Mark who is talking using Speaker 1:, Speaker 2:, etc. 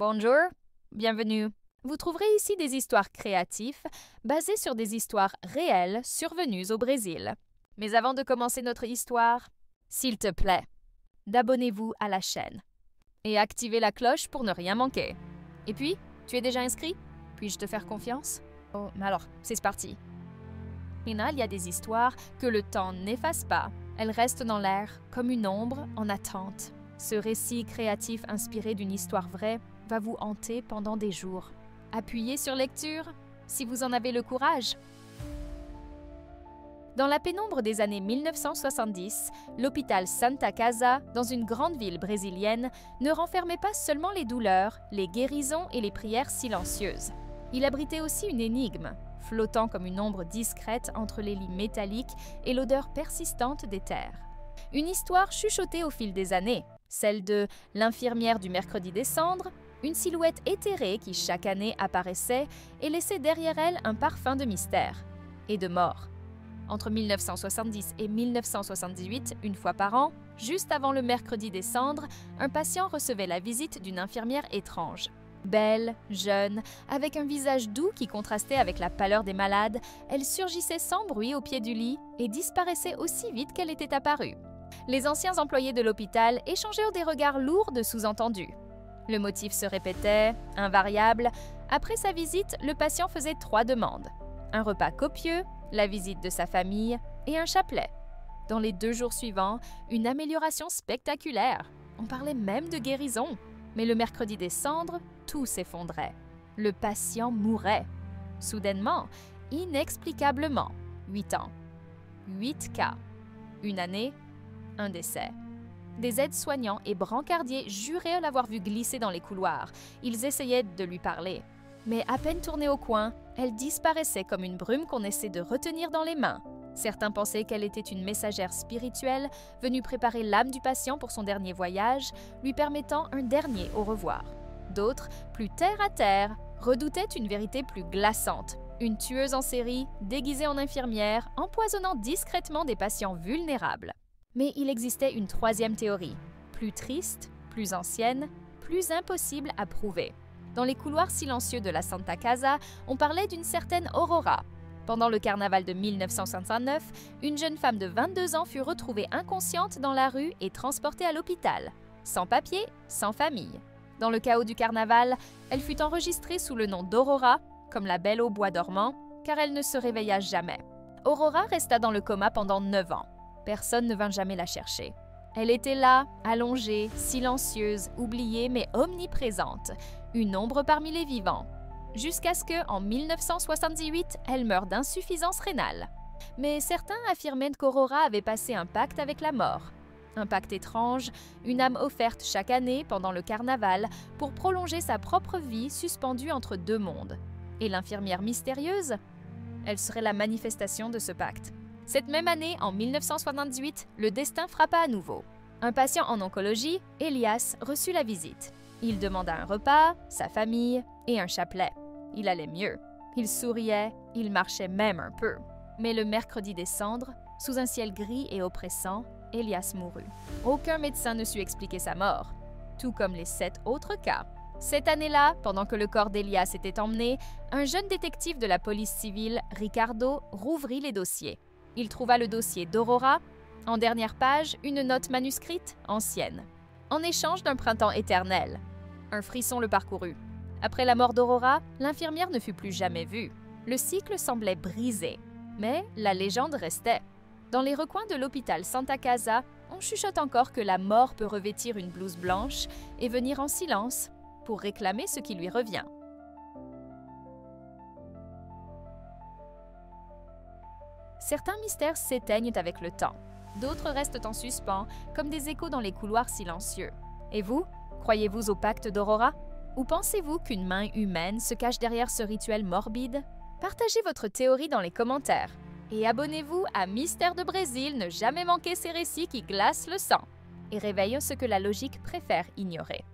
Speaker 1: Bonjour, bienvenue. Vous trouverez ici des histoires créatives basées sur des histoires réelles survenues au Brésil. Mais avant de commencer notre histoire, s'il te plaît, d'abonnez-vous à la chaîne et activez la cloche pour ne rien manquer. Et puis, tu es déjà inscrit? Puis-je te faire confiance? Oh, mais alors, c'est parti. Il y a des histoires que le temps n'efface pas. Elles restent dans l'air comme une ombre en attente. Ce récit créatif inspiré d'une histoire vraie va vous hanter pendant des jours. Appuyez sur lecture si vous en avez le courage. Dans la pénombre des années 1970, l'hôpital Santa Casa, dans une grande ville brésilienne, ne renfermait pas seulement les douleurs, les guérisons et les prières silencieuses. Il abritait aussi une énigme, flottant comme une ombre discrète entre les lits métalliques et l'odeur persistante des terres. Une histoire chuchotée au fil des années, celle de l'infirmière du mercredi des cendres, une silhouette éthérée qui chaque année apparaissait et laissait derrière elle un parfum de mystère et de mort. Entre 1970 et 1978, une fois par an, juste avant le mercredi des cendres, un patient recevait la visite d'une infirmière étrange. Belle, jeune, avec un visage doux qui contrastait avec la pâleur des malades, elle surgissait sans bruit au pied du lit et disparaissait aussi vite qu'elle était apparue. Les anciens employés de l'hôpital échangèrent des regards lourds de sous-entendus. Le motif se répétait, invariable. Après sa visite, le patient faisait 3 demandes. Un repas copieux, la visite de sa famille et un chapelet. Dans les 2 jours suivants, une amélioration spectaculaire. On parlait même de guérison. Mais le mercredi des cendres, tout s'effondrait. Le patient mourait. Soudainement, inexplicablement. 8 ans. 8 cas. Une année, un décès. Des aides-soignants et brancardiers juraient l'avoir vue glisser dans les couloirs. Ils essayaient de lui parler. Mais à peine tournée au coin, elle disparaissait comme une brume qu'on essaie de retenir dans les mains. Certains pensaient qu'elle était une messagère spirituelle venue préparer l'âme du patient pour son dernier voyage, lui permettant un dernier au revoir. D'autres, plus terre à terre, redoutaient une vérité plus glaçante. Une tueuse en série, déguisée en infirmière, empoisonnant discrètement des patients vulnérables. Mais il existait une 3e théorie, plus triste, plus ancienne, plus impossible à prouver. Dans les couloirs silencieux de la Santa Casa, on parlait d'une certaine Aurora. Pendant le carnaval de 1969, une jeune femme de 22 ans fut retrouvée inconsciente dans la rue et transportée à l'hôpital. Sans papier, sans famille. Dans le chaos du carnaval, elle fut enregistrée sous le nom d'Aurora, comme la belle au bois dormant, car elle ne se réveilla jamais. Aurora resta dans le coma pendant 9 ans. Personne ne vint jamais la chercher. Elle était là, allongée, silencieuse, oubliée mais omniprésente, une ombre parmi les vivants. Jusqu'à ce que, en 1978, elle meure d'insuffisance rénale. Mais certains affirmaient qu'Aurora avait passé un pacte avec la mort. Un pacte étrange, une âme offerte chaque année pendant le carnaval pour prolonger sa propre vie suspendue entre 2 mondes. Et l'infirmière mystérieuse? Elle serait la manifestation de ce pacte. Cette même année, en 1978, le destin frappa à nouveau. Un patient en oncologie, Elias, reçut la visite. Il demanda un repas, sa famille et un chapelet. Il allait mieux. Il souriait, il marchait même un peu. Mais le mercredi des cendres, sous un ciel gris et oppressant, Elias mourut. Aucun médecin ne sut expliquer sa mort, tout comme les 7 autres cas. Cette année-là, pendant que le corps d'Elias était emmené, un jeune détective de la police civile, Ricardo, rouvrit les dossiers. Il trouva le dossier d'Aurora. En dernière page, une note manuscrite, ancienne. En échange d'un printemps éternel. Un frisson le parcourut. Après la mort d'Aurora, l'infirmière ne fut plus jamais vue. Le cycle semblait brisé. Mais la légende restait. Dans les recoins de l'hôpital Santa Casa, on chuchote encore que la mort peut revêtir une blouse blanche et venir en silence pour réclamer ce qui lui revient. Certains mystères s'éteignent avec le temps. D'autres restent en suspens, comme des échos dans les couloirs silencieux. Et vous, croyez-vous au pacte d'Aurora? Ou pensez-vous qu'une main humaine se cache derrière ce rituel morbide? Partagez votre théorie dans les commentaires. Et abonnez-vous à Mystère de Brésil, ne jamais manquer ces récits qui glacent le sang et réveillent ce que la logique préfère ignorer.